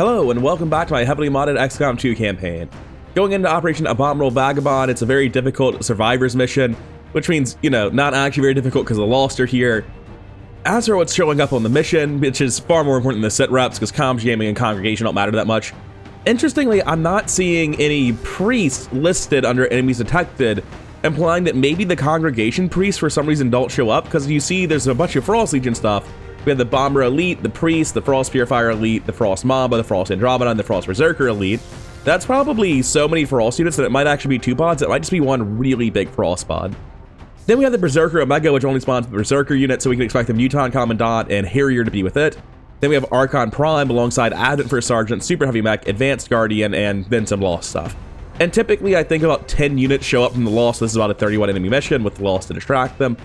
Hello and welcome back to my heavily modded XCOM 2 campaign. Going into Operation Abominable Vagabond, it's a very difficult survivors mission, which means, not actually very difficult because the Lost are here. As for what's showing up on the mission, which is far more important than the sit reps because comms, jamming, and congregation don't matter that much. Interestingly, I'm not seeing any priests listed under enemies detected, implying that maybe the congregation priests for some reason don't show up, because you see there's a bunch of Frost Legion stuff. We have the Bomber Elite, the Priest, the Frost Purifier Elite, the Frost Mamba, the Frost Andromeda, and the Frost Berserker Elite. That's probably so many Frost units that it might actually be 2 pods. It might just be one really big Frost pod. Then we have the Berserker Omega, which only spawns the Berserker unit, so we can expect the Muton Commandant and Harrier to be with it. Then we have Archon Prime alongside Advent First Sergeant, Super Heavy Mech, Advanced Guardian, and then some Lost stuff. And typically, I think about 10 units show up from the Lost. This is about a 31 enemy mission with the Lost to distract them.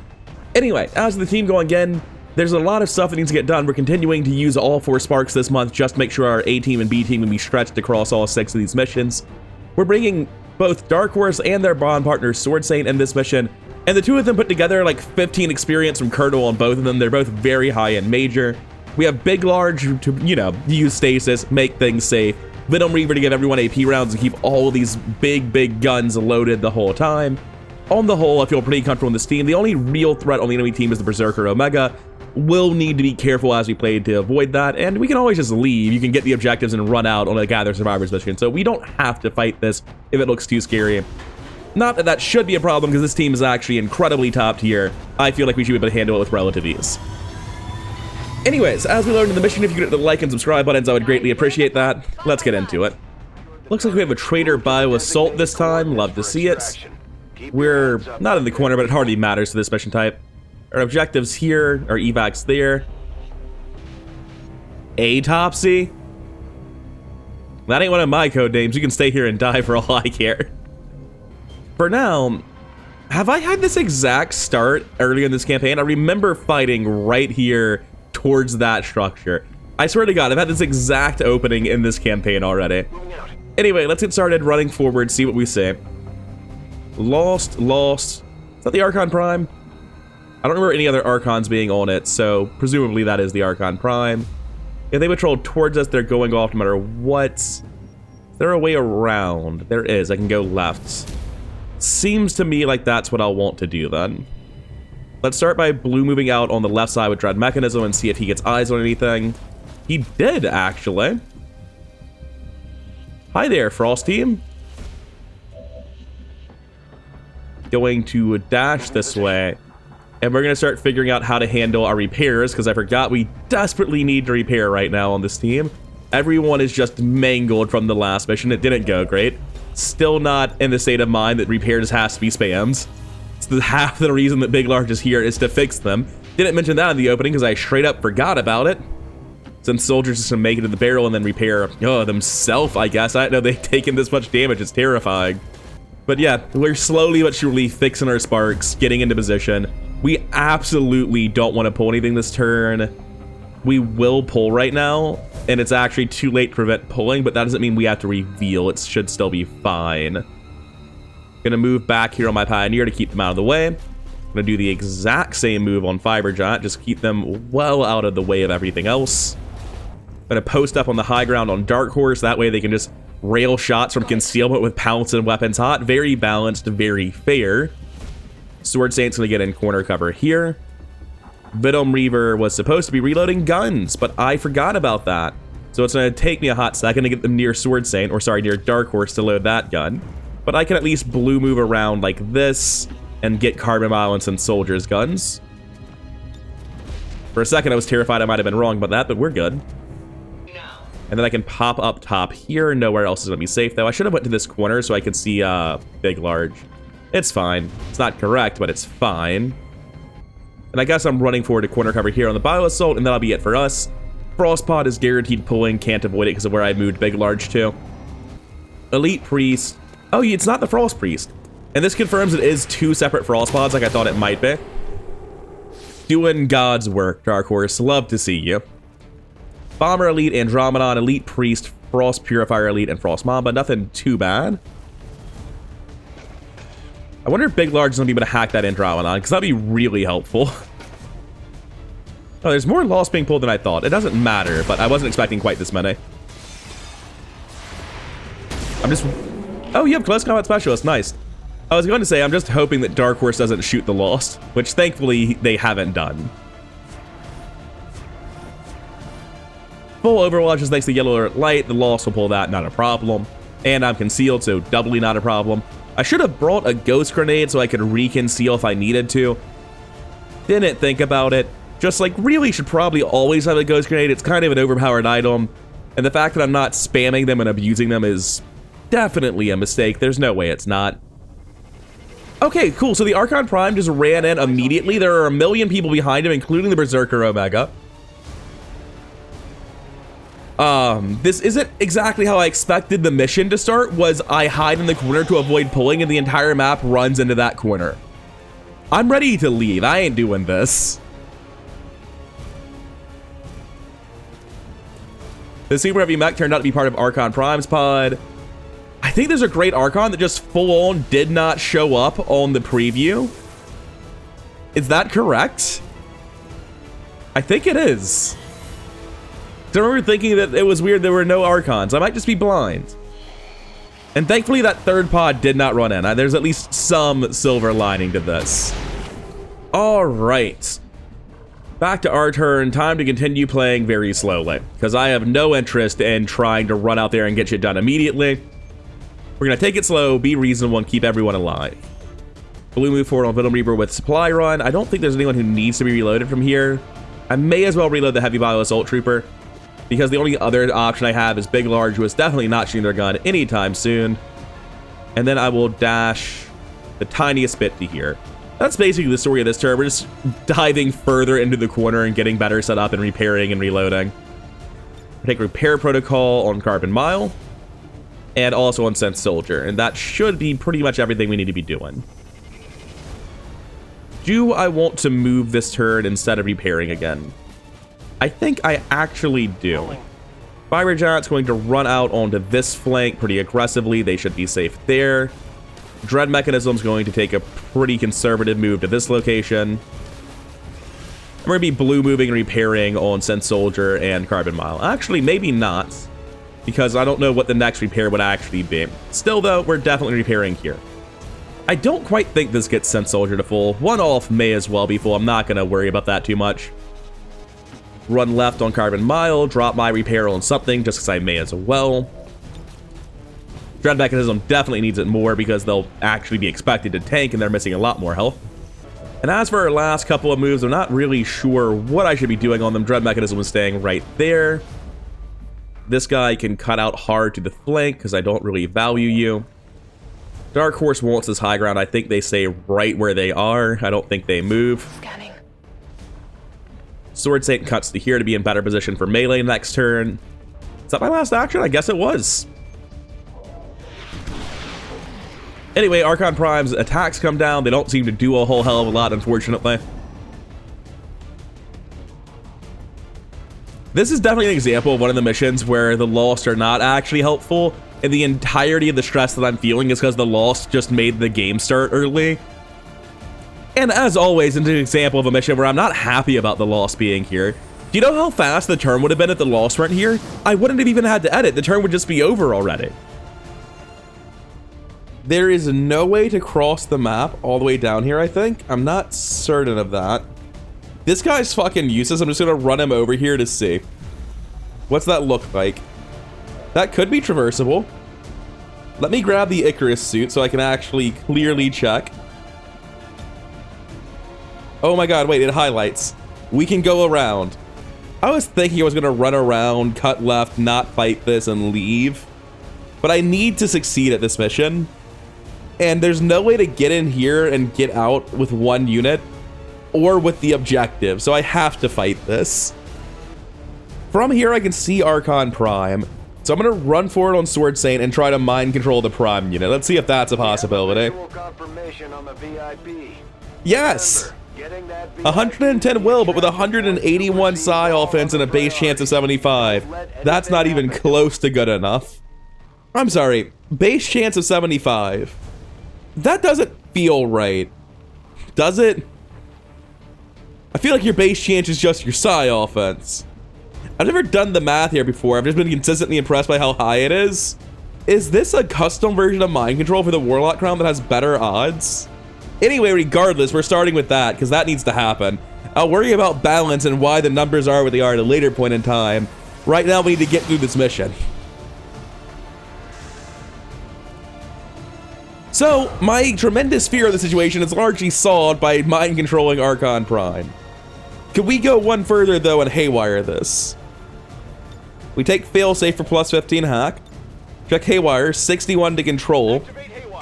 Anyway, as the team going in, there's a lot of stuff that needs to get done. We're continuing to use all 4 sparks this month just to make sure our A team and B team can be stretched across all 6 of these missions. We're bringing both Dark Horse and their bond partner Sword Saint in this mission, and the 2 of them put together like 15 experience from Colonel on both of them. They're both very high and major. We have Big Large to, use stasis, make things safe. Venom Reaver to give everyone AP rounds and keep all of these big guns loaded the whole time. On the whole, I feel pretty comfortable in this team. The only real threat on the enemy team is the Berserker Omega. We'll need to be careful as we play to avoid that, and we can always just leave. You can get the objectives and run out on a Gather Survivors mission, so we don't have to fight this if it looks too scary. Not that that should be a problem, because this team is actually incredibly top tier. I feel like we should be able to handle it with relative ease. Anyways, as we learned in the mission, if you could hit the like and subscribe buttons, I would greatly appreciate that. Let's get into it. Looks like we have a Traitor Bio Assault this time. Love to see it. We're not in the corner, but it hardly matters to this mission type. Our objectives here, our evacs there. Autopsy? That ain't one of my code names. You can stay here and die for all I care. For now, have I had this exact start earlier in this campaign? I remember fighting right here towards that structure. I swear to God, I've had this exact opening in this campaign already. Anyway, let's get started running forward, see what we see. Lost. Is that the Archon Prime? I don't remember any other Archons being on it, so presumably that is the Archon Prime. If they patrol towards us, they're going off no matter what. Is there a way around? There is. I can go left. Seems to me like that's what I'll want to do then. Let's start by Blue moving out on the left side with Dread Mechanism and see if he gets eyes on anything. He did, actually. Hi there, Frost Team. Going to dash this way. And we're going to start figuring out how to handle our repairs, because I forgot we desperately need to repair right now on this team. Everyone is just mangled from the last mission. It didn't go great. Still not in the state of mind that repairs has to be spams. It's half the reason that Big Large is here is to fix them. Didn't mention that in the opening because I straight up forgot about it. Some soldiers just to make it to the barrel and then repair themselves, I guess. I didn't know they'd taken this much damage. It's terrifying. But yeah, we're slowly but surely fixing our sparks, getting into position. We absolutely don't want to pull anything this turn. We will pull right now, and it's actually too late to prevent pulling, but that doesn't mean we have to reveal. It should still be fine. Gonna move back here on my Pioneer to keep them out of the way. Gonna do the exact same move on Fiber Giant, just keep them well out of the way of everything else. Gonna post up on the high ground on Dark Horse, that way they can just rail shots from concealment with Pounce and Weapons Hot. Very balanced, very fair. Sword Saint's gonna get in corner cover here. Venom Reaver was supposed to be reloading guns, but I forgot about that. So it's gonna take me a hot second to get them near Sword Saint, or sorry, near Dark Horse to load that gun. But I can at least blue move around like this and get Carbon Violence and Soldiers guns. For a second I was terrified I might have been wrong about that, but we're good. And then I can pop up top here. Nowhere else is gonna be safe though. I should have went to this corner so I could see Big Large. It's fine. It's not correct, but it's fine. And I guess I'm running forward to corner cover here on the Bio Assault, and that'll be it for us. Frostpod is guaranteed pulling, can't avoid it because of where I moved Big Large to. Elite Priest. Oh, it's not the Frost Priest. And this confirms it is 2 separate Frostpods like I thought it might be. Doing God's work, Dark Horse. Love to see you. Bomber Elite, Andromedon, Elite Priest, Frost Purifier Elite, and Frost Mamba. Nothing too bad. I wonder if Big Large is going to be able to hack that Andromedon, because that'd be really helpful. Oh, there's more Lost being pulled than I thought. It doesn't matter, but I wasn't expecting quite this many. I'm just... Oh, you have close combat specialist. Nice. I was going to say, I'm just hoping that Dark Horse doesn't shoot the Lost, which thankfully they haven't done. Full Overwatch is thanks to Yellow Alert Light. The Lost will pull that, not a problem. And I'm concealed, so doubly not a problem. I should have brought a Ghost Grenade so I could reconceal if I needed to. Didn't think about it. Just like, really should probably always have a Ghost Grenade. It's kind of an overpowered item. And the fact that I'm not spamming them and abusing them is definitely a mistake. There's no way it's not. Okay, cool. So the Archon Prime just ran in immediately. There are a million people behind him, including the Berserker Omega. This isn't exactly how I expected the mission to start. Was I hide in the corner to avoid pulling, and the entire map runs into that corner. I'm ready to leave. I ain't doing this. The Super Heavy Mech turned out to be part of Archon Prime's pod. I think there's a great Archon that just full-on did not show up on the preview. Is that correct? I think it is. I remember thinking that it was weird there were no Archons. I might just be blind. And thankfully that third pod did not run in. There's at least some silver lining to this. All right. Back to our turn. Time to continue playing very slowly, because I have no interest in trying to run out there and get shit done immediately. We're going to take it slow, be reasonable, and keep everyone alive. We move forward on Venom Reaper with Supply Run. I don't think there's anyone who needs to be reloaded from here. I may as well reload the Heavy Bio Assault Trooper, because the only other option I have is Big Large, who is definitely not shooting their gun anytime soon. And then I will dash the tiniest bit to here. That's basically the story of this turn. We're just diving further into the corner and getting better set up and repairing and reloading. We take Repair Protocol on Carbon Mile, and also on Sense Soldier, and that should be pretty much everything we need to be doing. Do I want to move this turn instead of repairing again? I think I actually do. Fire Giant's going to run out onto this flank pretty aggressively. They should be safe there. Dread Mechanism's going to take a pretty conservative move to this location. I'm going to be blue moving and repairing on Sense Soldier and Carbon Mile. Actually, maybe not, because I don't know what the next repair would actually be. Still, though, we're definitely repairing here. I don't quite think this gets Sense Soldier to full. One off may as well be full. I'm not going to worry about that too much. Run left on Carbon Mile, drop my repair on something just because I may as well. Dread Mechanism definitely needs it more because they'll actually be expected to tank and they're missing a lot more health. And as for our last couple of moves, I'm not really sure what I should be doing on them. Dread Mechanism is staying right there. This guy can cut out hard to the flank because I don't really value you. Dark Horse wants this high ground. I think they stay right where they are. I don't think they move. Scanning. Sword Saint cuts to here to be in better position for melee next turn. Is that my last action? I guess it was. Anyway, Archon Prime's attacks come down. They don't seem to do a whole hell of a lot, unfortunately. This is definitely an example of one of the missions where the Lost are not actually helpful, and the entirety of the stress that I'm feeling is because the Lost just made the game start early. And as always, it's an example of a mission where I'm not happy about the Lost being here. Do you know how fast the turn would have been if the Lost weren't here? I wouldn't have even had to edit. The turn would just be over already. There is no way to cross the map all the way down here, I think. I'm not certain of that. This guy's fucking useless. I'm just gonna run him over here to see. What's that look like? That could be traversable. Let me grab the Icarus suit so I can actually clearly check. Oh my god, wait, it highlights. We can go around. I was thinking I was gonna run around, cut left, not fight this, and leave. But I need to succeed at this mission. And there's no way to get in here and get out with one unit or with the objective, so I have to fight this. From here, I can see Archon Prime, so I'm gonna run forward on Sword Saint and try to mind control the Prime unit. Let's see if that's a possibility. Yes! 110 will, but with 181 psi offense and a base chance of 75. That's not even close to good enough. I'm sorry, base chance of 75. That doesn't feel right. Does it? I feel like your base chance is just your psi offense. I've never done the math here before. I've just been consistently impressed by how high it is. Is this a custom version of mind control for the Warlock Crown that has better odds? Anyway, regardless, we're starting with that because that needs to happen. I'll worry about balance and why the numbers are what they are at a later point in time. Right now, we need to get through this mission. So, my tremendous fear of the situation is largely solved by mind controlling Archon Prime. Could we go one further, though, and haywire this? We take failsafe for plus 15 hack. Check haywire, 61 to control.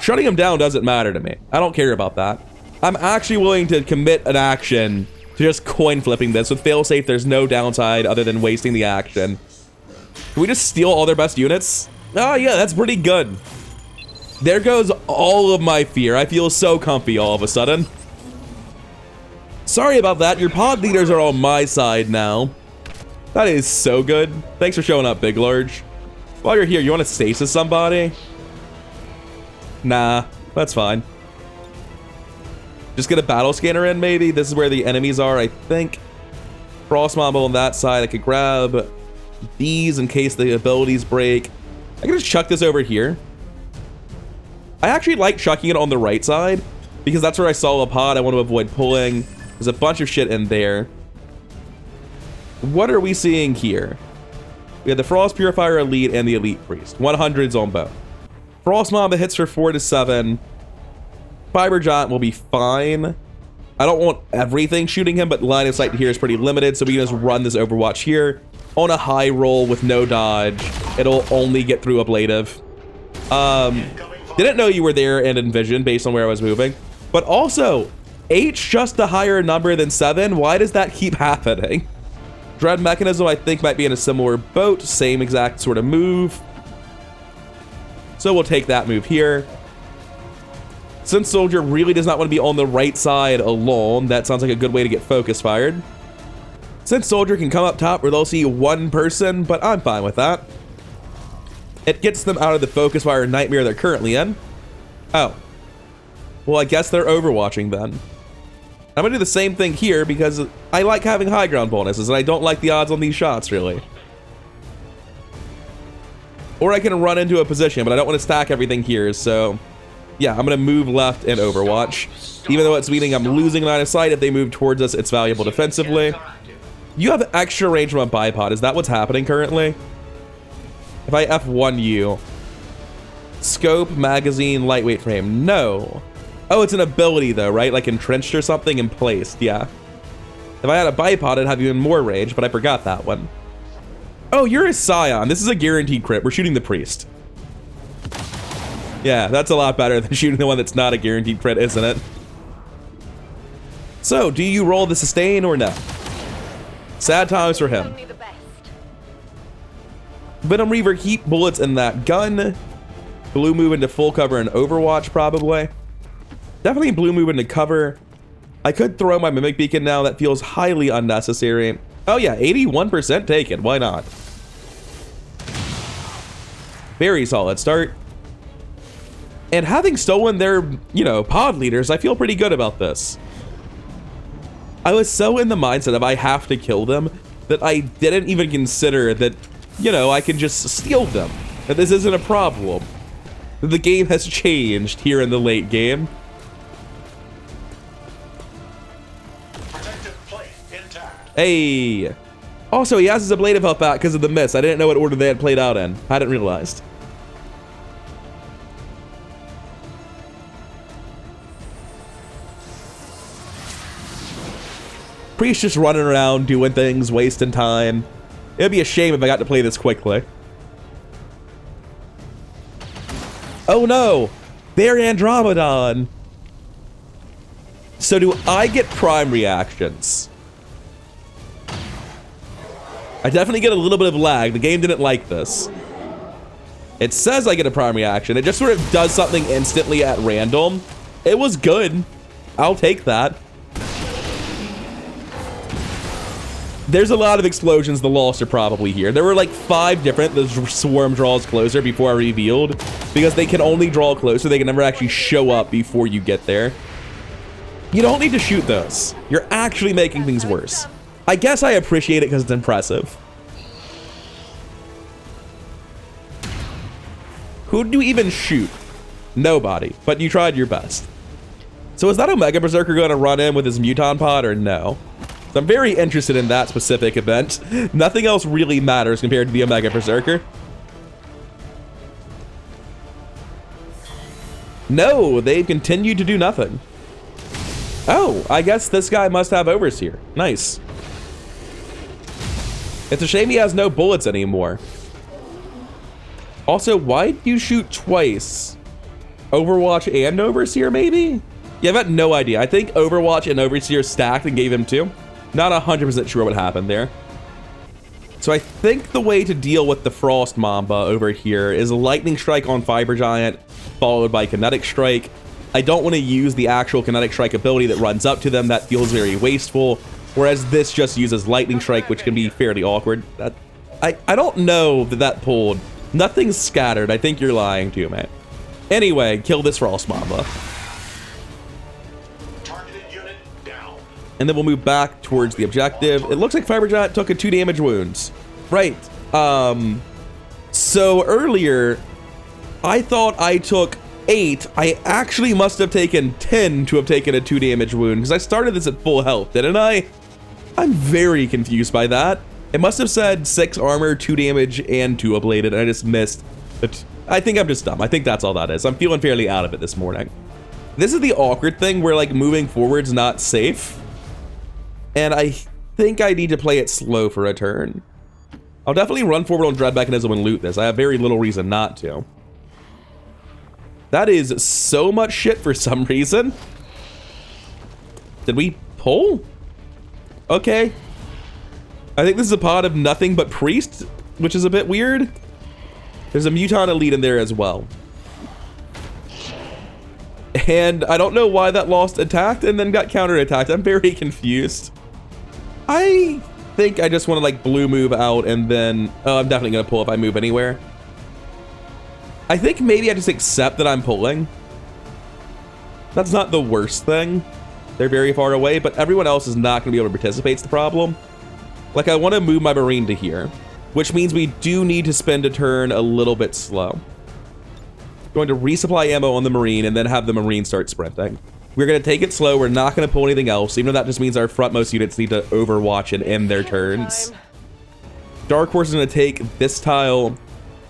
Shutting him down doesn't matter to me. I don't care about that. I'm actually willing to commit an action to just coin flipping this. With failsafe, there's no downside other than wasting the action. Can we just steal all their best units? Oh yeah, that's pretty good. There goes all of my fear. I feel so comfy all of a sudden. Sorry about that. Your pod leaders are on my side now. That is so good. Thanks for showing up, Big Large. While you're here, you want to stasis somebody? Nah, that's fine. Just get a battle scanner in, maybe. This is where the enemies are, I think. Frost Mob on that side. I could grab these in case the abilities break. I can just chuck this over here. I actually like chucking it on the right side because that's where I saw a pod. I want to avoid pulling. There's a bunch of shit in there. What are we seeing here? We have the Frost Purifier Elite and the Elite Priest. 100s on both. Frost Mob hits for 4 to 7. Fiber Giant will be fine. I don't want everything shooting him, but line of sight here is pretty limited, so we can just run this Overwatch here on a high roll with no dodge. It'll only get through ablative. Didn't know you were there and envision based on where I was moving. But also, 8's just a higher number than 7. Why does that keep happening? Dread Mechanism, I think, might be in a similar boat. Same exact sort of move. So we'll take that move here. Since Soldier really does not want to be on the right side alone, that sounds like a good way to get focus fired. Since Soldier can come up top where they'll see one person, but I'm fine with that. It gets them out of the focus fire nightmare they're currently in. Oh. Well, I guess they're overwatching then. I'm gonna do the same thing here because I like having high ground bonuses and I don't like the odds on these shots, really. Or I can run into a position, but I don't want to stack everything here, so... yeah, I'm gonna move left and overwatch. Even though it's meaning I'm losing line of sight, if they move towards us, it's valuable defensively. You have extra range from a bipod. Is that what's happening currently? If I F1 you. Scope, magazine, lightweight frame. No. Oh, it's an ability though, right? Like entrenched or something and placed, yeah. If I had a bipod, I'd have even more range, but I forgot that one. Oh, you're a Scion. This is a guaranteed crit. We're shooting the Priest. Yeah, that's a lot better than shooting the one that's not a guaranteed crit, isn't it? So, do you roll the sustain or no? Sad times for him. Venom Reaver, keep bullets in that gun. Blue move into full cover and Overwatch, probably. Definitely blue move into cover. I could throw my Mimic Beacon now. That feels highly unnecessary. Oh yeah, 81% taken. Why not? Very solid start. And having stolen their, you know, pod leaders, I feel pretty good about this. I was so in the mindset of I have to kill them that I didn't even consider that, you know, I can just steal them. That this isn't a problem. That the game has changed here in the late game. Hey. Also, he has his ablative health back because of the miss. I didn't know what order they had played out in. I hadn't realized. Priest just running around, doing things, wasting time. It'd be a shame if I got to play this quickly. Oh no! They're Andromedon! So do I get prime reactions? I definitely get a little bit of lag. The game didn't like this. It says I get a prime reaction. It just sort of does something instantly at random. It was good. I'll take that. There's a lot of explosions. The lost are probably here. There were like 5 different. The swarm draws closer before I revealed. Because they can only draw closer. They can never actually show up before you get there. You don't need to shoot those. You're actually making things worse. I guess I appreciate it because it's impressive. Who'd you even shoot? Nobody, but you tried your best. So is that Omega Berserker going to run in with his Muton Pod or no? So I'm very interested in that specific event. Nothing else really matters compared to the Omega Berserker. No, they've continued to do nothing. Oh, I guess this guy must have Overseer. Nice. It's a shame he has no bullets anymore. Also, why'd you shoot twice? Overwatch and Overseer, maybe? Yeah, I've got no idea. I think Overwatch and Overseer stacked and gave him 2. Not 100% sure what happened there. So I think the way to deal with the Frost Mamba over here is Lightning Strike on Fiber Giant, followed by Kinetic Strike. I don't want to use the actual Kinetic Strike ability that runs up to them. That feels very wasteful. Whereas this just uses Lightning Strike, which can be fairly awkward. I don't know that pulled. Nothing's scattered. I think you're lying to me. Anyway, kill this Frost Mamba. And then we'll move back towards the objective. It looks like Fiber Giant took a 2 damage wounds. Right. So earlier, I thought I took 8. I actually must have taken 10 to have taken a 2 damage wound, because I started this at full health, didn't I? I'm very confused by that. It must have said 6 armor, 2 damage, and 2 ablated, and I just missed. But I think I'm just dumb. I think that's all that is. I'm feeling fairly out of it this morning. This is the awkward thing where, like, moving forward's not safe. And I think I need to play it slow for a turn. I'll definitely run forward on Dread Mechanism and loot this. I have very little reason not to. That is so much shit for some reason. Did we pull? Okay. I think this is a pod of nothing but Priest, which is a bit weird. There's a Muton Elite in there as well. And I don't know why that lost attacked and then got counterattacked. I'm very confused. I think I just want to like blue move out and then... Oh, I'm definitely going to pull if I move anywhere. I think maybe I just accept that I'm pulling. That's not the worst thing. They're very far away, but everyone else is not going to be able to participate. It's the problem. Like, I want to move my Marine to here, which means we do need to spend a turn a little bit slow. Going to resupply ammo on the Marine and then have the Marine start sprinting. We're going to take it slow. We're not going to pull anything else, even though that just means our frontmost units need to overwatch and end their turns. Dark Horse is going to take this tile.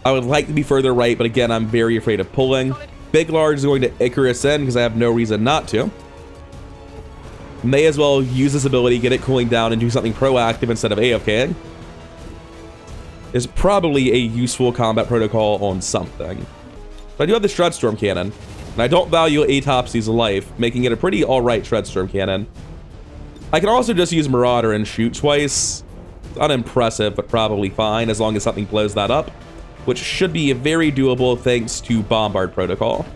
I would like to be further right, but again, I'm very afraid of pulling. Big Large is going to Icarus in because I have no reason not to. May as well use this ability, get it cooling down, and do something proactive instead of AFKing. Is probably a useful combat protocol on something. But I do have the Shredstorm Cannon, and I don't value Atopsy's life, making it a pretty alright Shredstorm Cannon. I can also just use Marauder and shoot twice. It's unimpressive, but probably fine, as long as something blows that up, which should be very doable thanks to Bombard Protocol.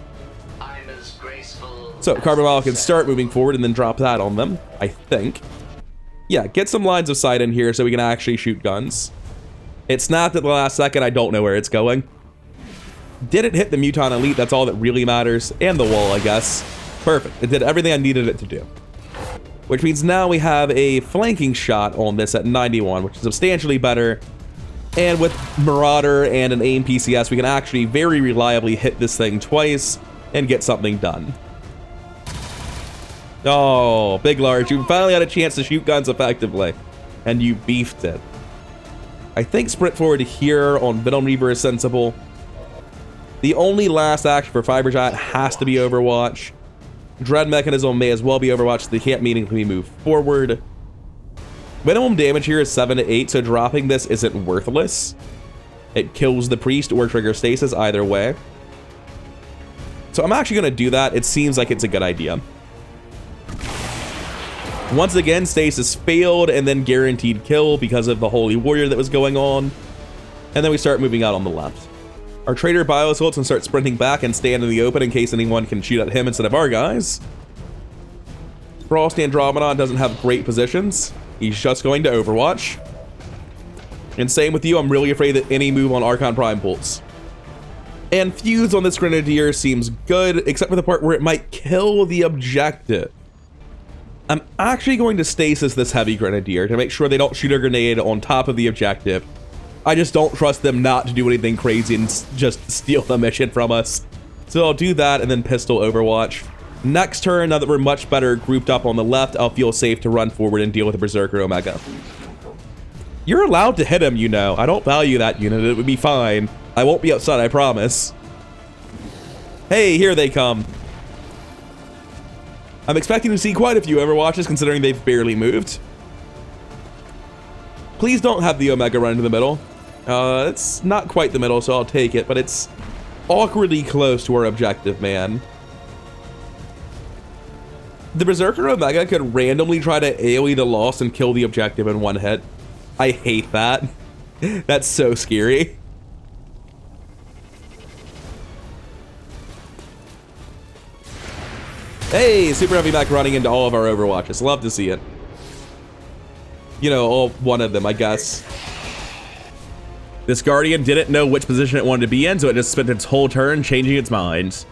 So, Carbon Mile can start moving forward and then drop that on them, I think. Yeah, get some lines of sight in here so we can actually shoot guns. It snapped at the last second, I don't know where it's going. Didn't hit the Muton Elite, that's all that really matters. And the wall, I guess. Perfect, it did everything I needed it to do. Which means now we have a flanking shot on this at 91, which is substantially better. And with Marauder and an aim PCS, we can actually very reliably hit this thing twice and get something done. Oh, Big Large, you finally had a chance to shoot guns effectively, and you beefed it. I think sprint forward to here on Venom Reaver is sensible. The only last action for Fiber Giant has to be Overwatch. Dread Mechanism may as well be Overwatch, so they can't meaningfully move forward. Minimum damage here is 7 to 8, so dropping this isn't worthless. It kills the Priest or triggers stasis either way. So I'm actually going to do that. It seems like it's a good idea. Once again, stasis failed and then guaranteed kill because of the Holy Warrior that was going on. And then we start moving out on the left. Our Trader Bioassaults can start sprinting back and stand in the open in case anyone can shoot at him instead of our guys. Frost Andromedon doesn't have great positions. He's just going to Overwatch. And same with you, I'm really afraid that any move on Archon Prime pulls. And Fuse on this Grenadier seems good, except for the part where it might kill the objective. I'm actually going to stasis this Heavy Grenadier to make sure they don't shoot a grenade on top of the objective I just don't trust them not to do anything crazy and just steal the mission from us. So I'll do that and then pistol Overwatch. Next turn, now that we're much better grouped up on the left, I'll feel safe to run forward and deal with the Berserker Omega. You're allowed to hit him, you know. I don't value that unit. It would be fine. I won't be upset, I promise. Hey, here they come. I'm expecting to see quite a few Overwatches considering they've barely moved. Please don't have the Omega run into the middle. It's not quite the middle, so I'll take it, but it's awkwardly close to our objective, man. The Berserker Omega could randomly try to AoE the Lost and kill the objective in one hit. I hate that. That's so scary. Hey, Super Heavy Mech running into all of our Overwatches. Love to see it. You know, all one of them, I guess. This Guardian didn't know which position it wanted to be in, so it just spent its whole turn changing its mind.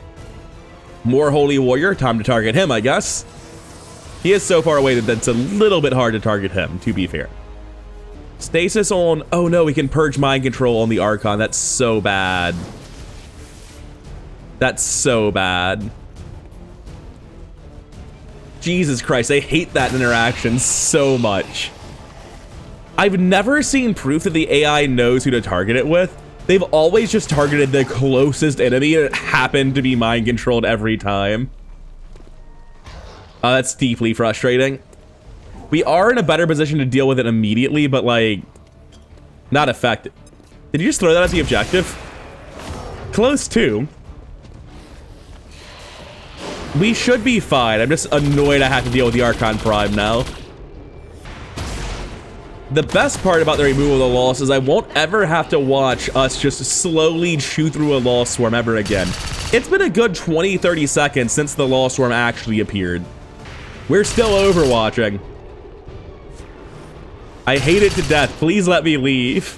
More Holy Warrior, time to target him, I guess. He is so far away that it's a little bit hard to target him, to be fair. Stasis on... Oh no, we can purge mind control on the Archon. That's so bad. That's so bad. Jesus Christ, I hate that interaction so much. I've never seen proof that the AI knows who to target it with. They've always just targeted the closest enemy and it happened to be mind controlled every time. That's deeply frustrating. We are in a better position to deal with it immediately, but like, not effective. Did you just throw that as the objective? Close to. We should be fine. I'm just annoyed I have to deal with the Archon Prime now. The best part about the removal of the Lost is I won't ever have to watch us just slowly chew through a Lost Swarm ever again. It's been a good 20-30 seconds since the Lost Swarm actually appeared. We're still overwatching. I hate it to death. Please let me leave.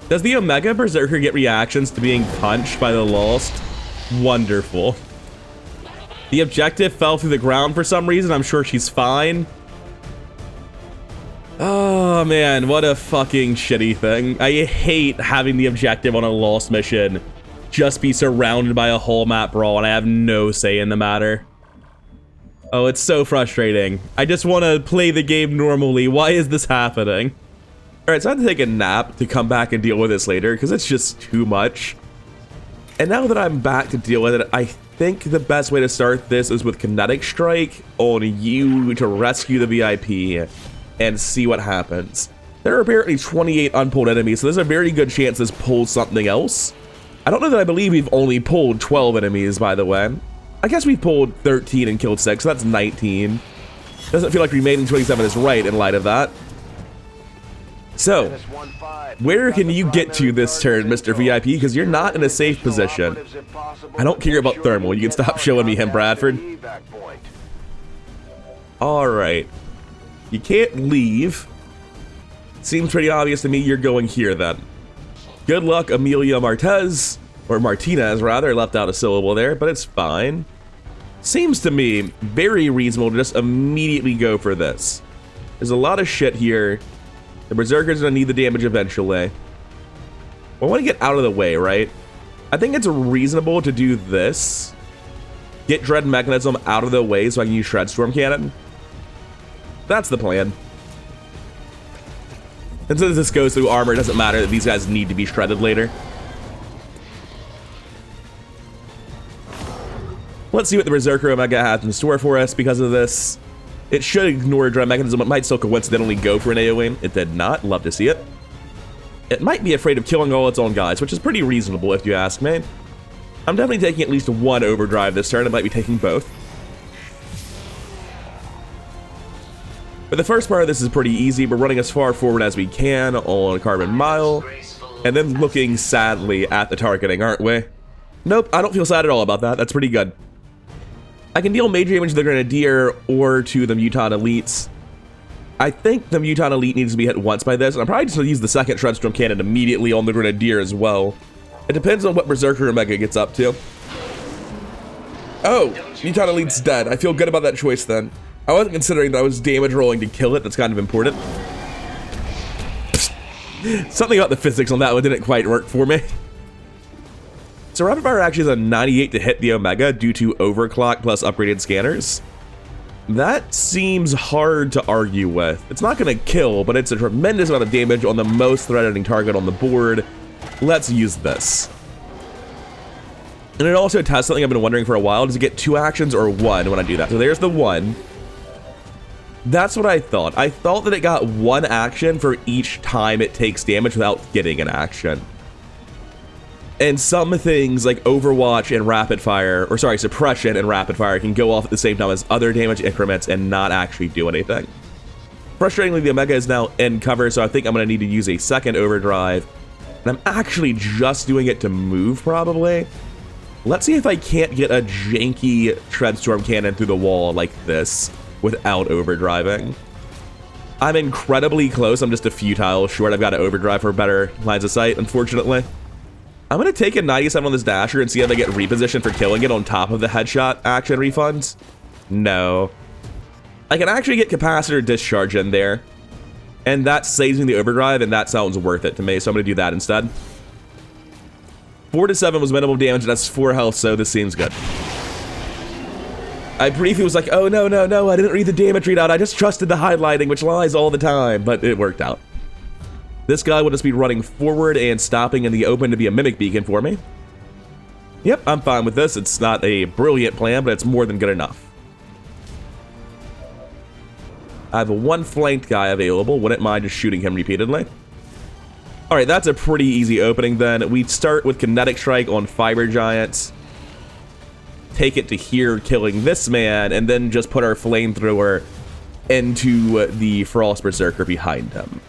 Does the Omega Berserker get reactions to being punched by the Lost? Wonderful. The objective fell through the ground for some reason. I'm sure she's fine. Oh man, what a fucking shitty thing. I hate having the objective on a Lost mission just be surrounded by a whole map brawl and I have no say in the matter. Oh, it's so frustrating. I just want to play the game normally. Why is this happening? Alright, so I have to take a nap to come back and deal with this later because it's just too much. And now that I'm back to deal with it, I think the best way to start this is with Kinetic Strike on you to rescue the VIP and see what happens. There are apparently 28 unpulled enemies, so there's a very good chance this pulls something else. I don't know that I believe we've only pulled 12 enemies, by the way. I guess we've pulled 13 and killed 6, so that's 19. Doesn't feel like remaining 27 is right in light of that. So, where can you get to this turn, Mr. VIP? Because you're not in a safe position. I don't care about thermal. You can stop showing me him, Bradford. Alright. You can't leave. Seems pretty obvious to me you're going here, then. Good luck, Amelia Martez. Or Martinez, rather. Left out a syllable there, but it's fine. Seems to me very reasonable to just immediately go for this. There's a lot of shit here. The Berserker's gonna need the damage eventually. I want to get out of the way, right? I think it's reasonable to do this. Get Dread Mechanism out of the way so I can use Shred Storm Cannon. That's the plan. And since this goes through armor, it doesn't matter that these guys need to be shredded later. Let's see what the Berserker Omega has in store for us because of this. It should ignore Dread Mechanism. It might still coincidentally go for an AoE. It did not. Love to see it. It might be afraid of killing all its own guys, which is pretty reasonable if you ask me. I'm definitely taking at least one overdrive this turn. I might be taking both. But the first part of this is pretty easy. We're running as far forward as we can on Carbon Mile, and then looking sadly at the targeting, aren't we? Nope, I don't feel sad at all about that. That's pretty good. I can deal major damage to the Grenadier or to the Mutant Elites. I think the Mutant Elite needs to be hit once by this, and I'm probably just going to use the second Shredstorm Cannon immediately on the Grenadier as well. It depends on what Berserker Omega gets up to. Oh, Mutant Elite's dead. I feel good about that choice then. I wasn't considering that I was damage rolling to kill it. That's kind of important. Something about the physics on that one didn't quite work for me. So rapid fire actually is a 98 to hit the Omega due to overclock plus upgraded scanners. That seems hard to argue with. It's not going to kill, but it's a tremendous amount of damage on the most threatening target on the board. Let's use this. And it also tests something I've been wondering for a while. Does it get 2 actions or 1 when I do that? So there's the 1. That's what I thought. I thought that it got 1 action for each time it takes damage without getting an action. And some things like Overwatch and Rapid Fire, or sorry, Suppression and Rapid Fire can go off at the same time as other damage increments and not actually do anything. Frustratingly, the Omega is now in cover, so I think I'm going to need to use a second Overdrive. And I'm actually just doing it to move, probably. Let's see if I can't get a janky Treadstorm Cannon through the wall like this without overdriving. I'm incredibly close. I'm just a few tiles short. I've got to overdrive for better lines of sight, unfortunately. I'm going to take a 97 on this Dasher and see if I get repositioned for killing it on top of the headshot action refunds. No. I can actually get Capacitor Discharge in there, and that saves me the overdrive, and that sounds worth it to me, so I'm going to do that instead. 4 to 7 was minimum damage, and that's 4 health, so this seems good. I briefly was like, oh no, no, no, I didn't read the damage readout, I just trusted the highlighting, which lies all the time, but it worked out. This guy will just be running forward and stopping in the open to be a mimic beacon for me. Yep, I'm fine with this. It's not a brilliant plan, but it's more than good enough. I have a 1 flanked guy available. Wouldn't mind just shooting him repeatedly. Alright, that's a pretty easy opening then. We start with Kinetic Strike on Fiber Giants. Take it to here, killing this man, and then just put our Flamethrower into the Frost Berserker behind him.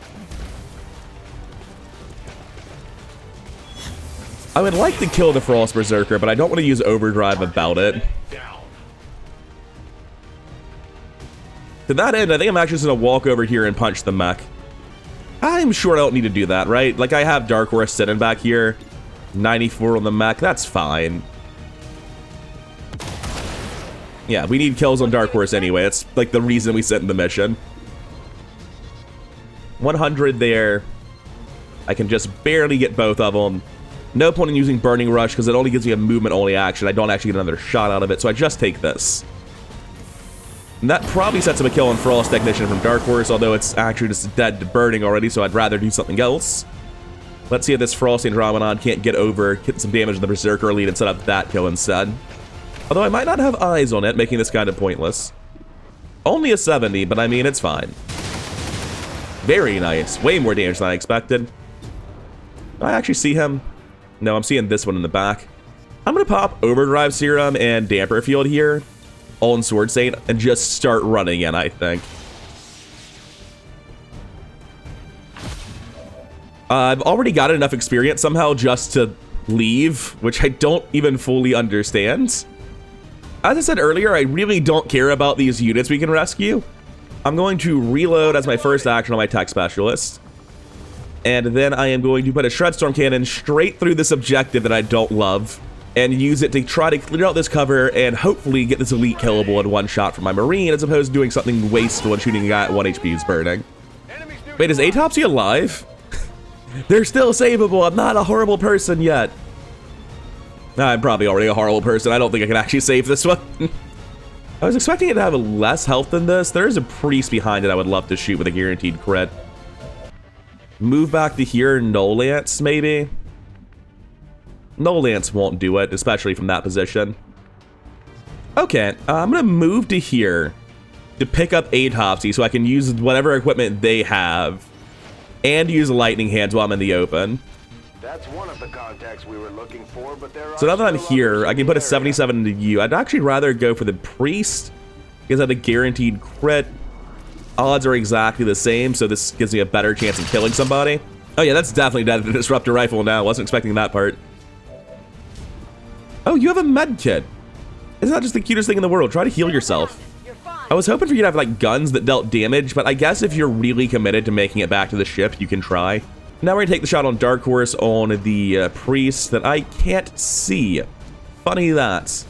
I would like to kill the Frost Berserker, but I don't want to use Overdrive about it. To that end, I think I'm actually just going to walk over here and punch the mech. I'm sure I don't need to do that, right? Like, I have Dark Horse sitting back here. 94 on the mech, that's fine. Yeah, we need kills on Dark Horse anyway. It's like the reason we sent in the mission. 100 there. I can just barely get both of them. No point in using Burning Rush because it only gives me a movement-only action. I don't actually get another shot out of it, so I just take this. And that probably sets up a kill on Frost Technician from Dark Horse, although it's actually just dead to burning already, so I'd rather do something else. Let's see if this Frost Andromedon can't get over, get some damage to the Berserker lead and set up that kill instead. Although I might not have eyes on it, making this kind of pointless. Only a 70, but I mean, it's fine. Very nice. Way more damage than I expected. Do I actually see him? No, I'm seeing this one in the back. I'm going to pop Overdrive Serum and Damper Field here on Sword Saint and just start running in, I think. I've already got enough experience somehow just to leave, which I don't even fully understand. As I said earlier, I really don't care about these units we can rescue. I'm going to reload as my first action on my Tech Specialist. And then I am going to put a Shredstorm Cannon straight through this objective that I don't love and use it to try to clear out this cover and hopefully get this elite killable in 1 shot from my Marine as opposed to doing something wasteful and shooting a guy at 1 HP who's burning. Wait, is Autopsy alive? They're still savable. I'm not a horrible person yet. I'm probably already a horrible person. I don't think I can actually save this one. I was expecting it to have less health than this. There is a Priest behind it I would love to shoot with a guaranteed crit. Move back to here, No Lance, maybe? No Lance won't do it, especially from that position. Okay, I'm gonna move to here to pick up Autopsy so I can use whatever equipment they have and use Lightning Hands while I'm in the open. That's one of the contacts we were looking for, but there so now that I'm here, I can put a 77 into you. I'd actually rather go for the Priest because I have a guaranteed crit. Odds are exactly the same, so this gives me a better chance of killing somebody. Oh yeah, that's definitely dead to the Disruptor Rifle now. Wasn't expecting that part. Oh, you have a med kit. Isn't that just the cutest thing in the world? Try to heal yourself. I was hoping for you to have like guns that dealt damage, but I guess if you're really committed to making it back to the ship, you can try. Now we're gonna take the shot on Dark Horse on the Priest that I can't see. Funny that.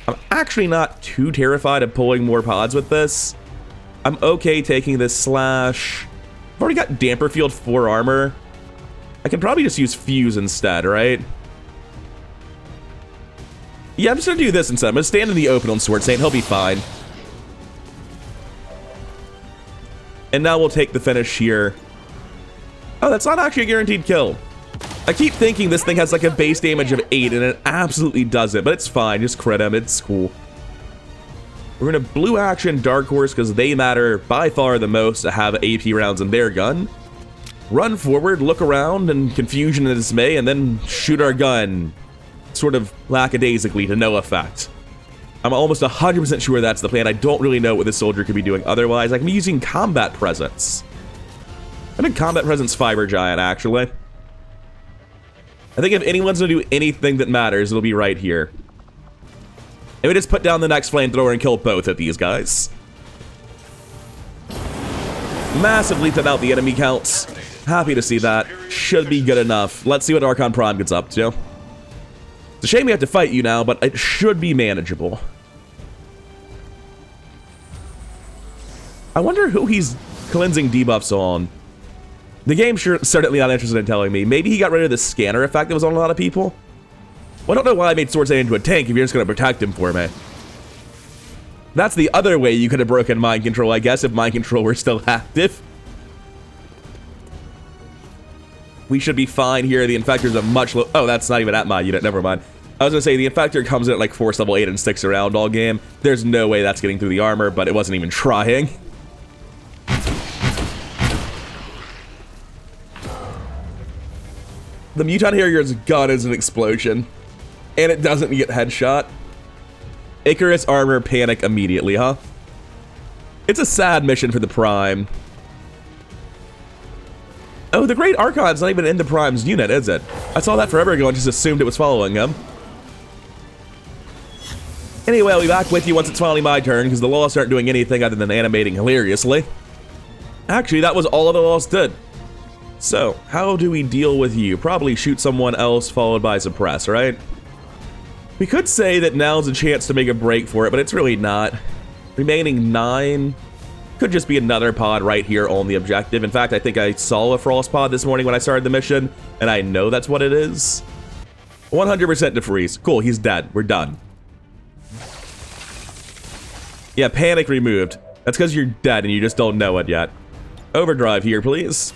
I'm actually not too terrified of pulling more pods with this. I'm okay taking this slash. I've already got Damper Field 4 armor. I can probably just use Fuse instead, right? Yeah, I'm just gonna do this instead. I'm gonna stand in the open on Sword Saint. He'll be fine. And now we'll take the finish here. Oh, that's not actually a guaranteed kill. I keep thinking this thing has like a base damage of 8, and it absolutely doesn't, but it's fine. Just crit him. It's cool. We're gonna blue action Dark Horse because they matter by far the most to have AP rounds in their gun. Run forward, look around in confusion and dismay, and then shoot our gun. Sort of lackadaisically to no effect. I'm almost 100% sure that's the plan. I don't really know what this soldier could be doing otherwise. I can be using Combat Presence. I'm in Combat Presence Fiber Giant, actually. I think if anyone's gonna do anything that matters, it'll be right here. And we just put down the next flamethrower and kill both of these guys. Massively cut out the enemy counts. Happy to see that. Should be good enough. Let's see what Archon Prime gets up to. It's a shame we have to fight you now, but it should be manageable. I wonder who he's cleansing debuffs on. The game's certainly not interested in telling me. Maybe he got rid of the scanner effect that was on a lot of people? Well, I don't know why I made Sword Saint into a tank if you're just going to protect him for me. That's the other way you could have broken Mind Control, I guess, if Mind Control were still active. We should be fine here. The Infector's a much low... Oh, that's not even at my unit. Never mind. I was going to say, the Infector comes in at like Force level 8 and sticks around all game. There's no way that's getting through the armor, but it wasn't even trying. The Muton Harrier's gun is an explosion. And it doesn't get headshot. Icarus armor panic immediately, huh? It's a sad mission for the Prime. Oh, the Great Archon's not even in the Prime's unit, is it? I saw that forever ago and just assumed it was following him. Anyway, I'll be back with you once it's finally my turn, because the Lost aren't doing anything other than animating hilariously. Actually, that was all of the Lost did. So, how do we deal with you? Probably shoot someone else followed by suppress, right? We could say that now's a chance to make a break for it, but it's really not. Remaining 9 could just be another pod right here on the objective. In fact, I think I saw a Frost pod this morning when I started the mission, and I know that's what it is. 100% defreeze. Cool, he's dead. We're done. Yeah, panic removed. That's because you're dead and you just don't know it yet. Overdrive here, please.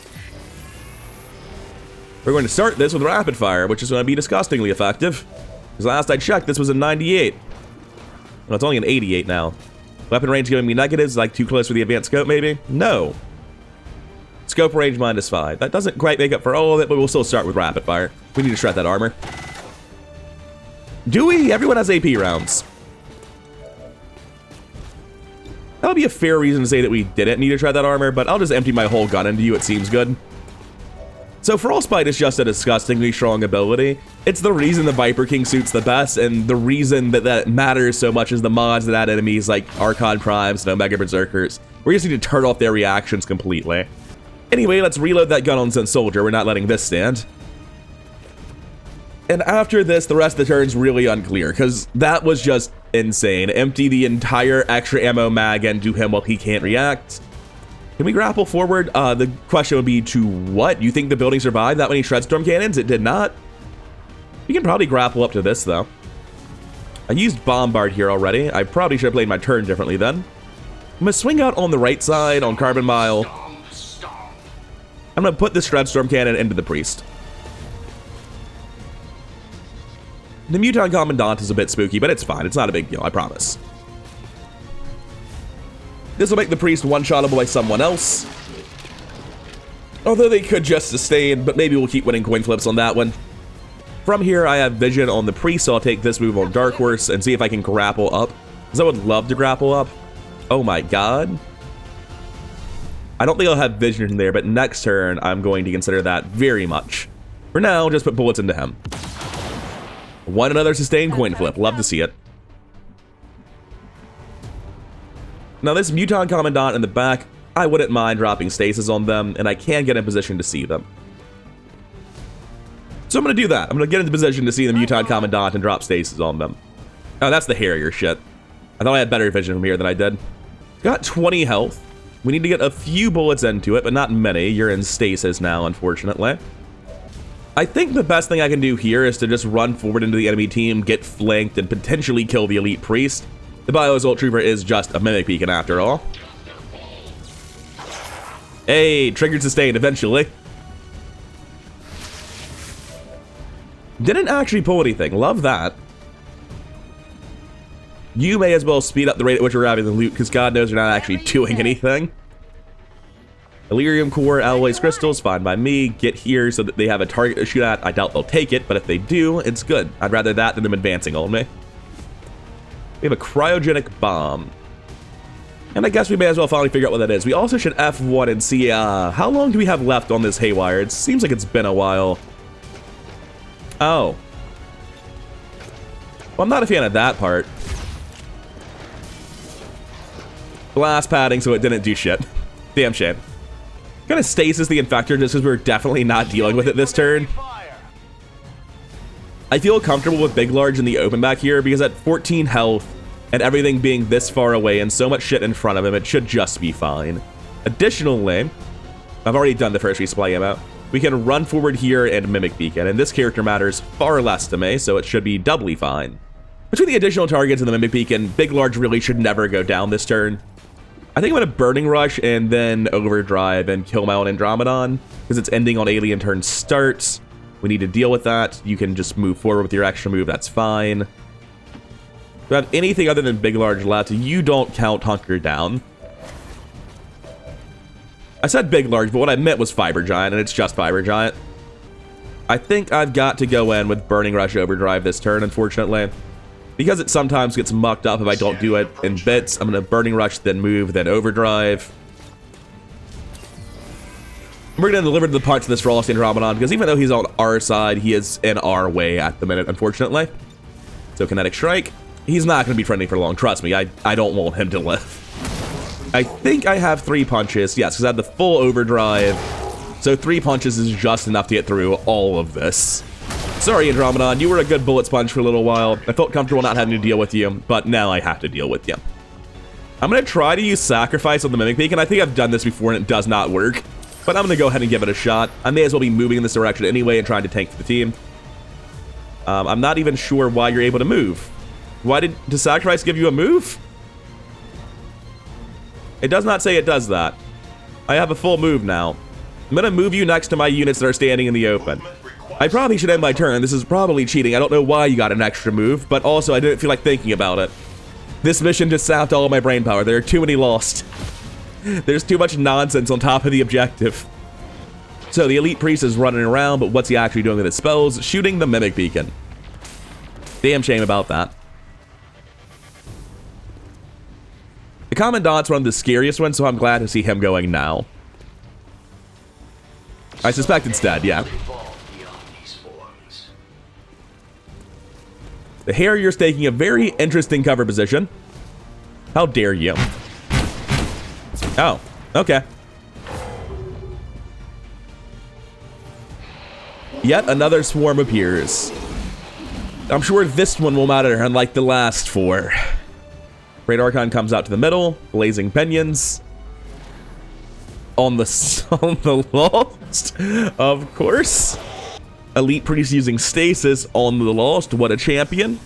We're going to start this with rapid fire, which is going to be disgustingly effective. Because last I checked, this was a 98. Well, it's only an 88 now. Weapon range giving me negatives, like too close for the advanced scope, maybe? No. Scope range -5. That doesn't quite make up for all of it, but we'll still start with rapid fire. We need to shred that armor. Do we? Everyone has AP rounds. That would be a fair reason to say that we didn't need to shred that armor, but I'll just empty my whole gun into you, it seems good. So Frostbite is just a disgustingly strong ability. It's the reason the Viper King suit's the best, and the reason that matters so much is the mods that add enemies like Archon Primes and Omega Berserkers. We just need to turn off their reactions completely. Anyway, let's reload that gun on Zen Soldier. We're not letting this stand. And after this, the rest of the turn's really unclear, because that was just insane. Empty the entire extra ammo mag into him while he can't react. Can we grapple forward? The question would be to what? You think the building survived that many Shredstorm cannons? It did not. We can probably grapple up to this, though. I used Bombard here already. I probably should have played my turn differently then. I'm going to swing out on the right side on Carbon Mile. I'm going to put the Shredstorm cannon into the Priest. The Muton Commandant is a bit spooky, but it's fine. It's not a big deal, I promise. This will make the Priest one-shottable by someone else. Although they could just sustain, but maybe we'll keep winning coin flips on that one. From here, I have Vision on the Priest, so I'll take this move on Dark Horse and see if I can grapple up. Because I would love to grapple up. Oh my god. I don't think I'll have Vision in there, but next turn, I'm going to consider that very much. For now, just put bullets into him. Another sustained coin flip. Love to see it. Now this Muton Commandant in the back, I wouldn't mind dropping stasis on them, and I can get in position to see them. So I'm going to do that. I'm going to get into position to see the Muton Commandant and drop stasis on them. Oh, that's the Harrier shit. I thought I had better vision from here than I did. Got 20 health. We need to get a few bullets into it, but not many. You're in stasis now, unfortunately. I think the best thing I can do here is to just run forward into the enemy team, get flanked, and potentially kill the elite priest. The Bioassault Trooper is just a mimic beacon after all. Hey, triggered sustained eventually. Didn't actually pull anything. Love that. You may as well speed up the rate at which we're grabbing the loot, because God knows you're not actually doing anything. Elerium core, alloys, crystals, fine by me. Get here so that they have a target to shoot at. I doubt they'll take it, but if they do, it's good. I'd rather that than them advancing on me. We have a cryogenic bomb. And I guess we may as well finally figure out what that is. We also should F1 and see how long do we have left on this haywire. It seems like it's been a while. Oh. Well, I'm not a fan of that part. Blast padding so it didn't do shit. Damn shame. Gonna stasis the infector just because we're definitely not dealing with it this turn. I feel comfortable with Big Large in the open back here because at 14 health and everything being this far away and so much shit in front of him, it should just be fine. Additionally, I've already done the first resupply ammo. We can run forward here and Mimic Beacon, and this character matters far less to me, so it should be doubly fine. Between the additional targets and the Mimic Beacon, Big Large really should never go down this turn. I think I'm going to Burning Rush and then Overdrive and kill my own Andromedon, because it's ending on Alien turn start. We need to deal with that. You can just move forward with your extra move, that's fine. If you have anything other than Big Large left, you don't count Hunker down. I said Big Large, but what I meant was Fiber Giant, and it's just Fiber Giant. I think I've got to go in with Burning Rush Overdrive this turn, unfortunately. Because it sometimes gets mucked up if I don't do it in bits, I'm going to Burning Rush, then move, then Overdrive. We're going to deliver the punch to this Frost Andromedon, because even though he's on our side, he is in our way at the minute, unfortunately. So Kinetic Strike. He's not going to be friendly for long, trust me. I don't want him to live. I think I have 3 punches, yes, because I have the full Overdrive. So 3 punches is just enough to get through all of this. Sorry, Andromedon, you were a good bullet sponge for a little while. I felt comfortable not having to deal with you, but now I have to deal with you. I'm going to try to use Sacrifice on the Mimic Beacon. I think I've done this before and it does not work, but I'm going to go ahead and give it a shot. I may as well be moving in this direction anyway and trying to tank for the team. I'm not even sure why you're able to move. Why did Sacrifice give you a move? It does not say it does that. I have a full move now. I'm going to move you next to my units that are standing in the open. I probably should end my turn. This is probably cheating. I don't know why you got an extra move, but also I didn't feel like thinking about it. This mission just sapped all of my brain power. There are too many lost. There's too much nonsense on top of the objective. So the Elite Priest is running around, but what's he actually doing with his spells? Shooting the Mimic Beacon. Damn shame about that. The Commandant's one of the scariest ones, so I'm glad to see him going now. I suspect it's dead, yeah. The Harrier's taking a very interesting cover position. How dare you? Oh, okay. Yet another swarm appears. I'm sure this one will matter, unlike the last 4. Great Archon comes out to the middle, blazing pinions. On the Lost, of course. Elite Priest using stasis on the Lost. What a champion.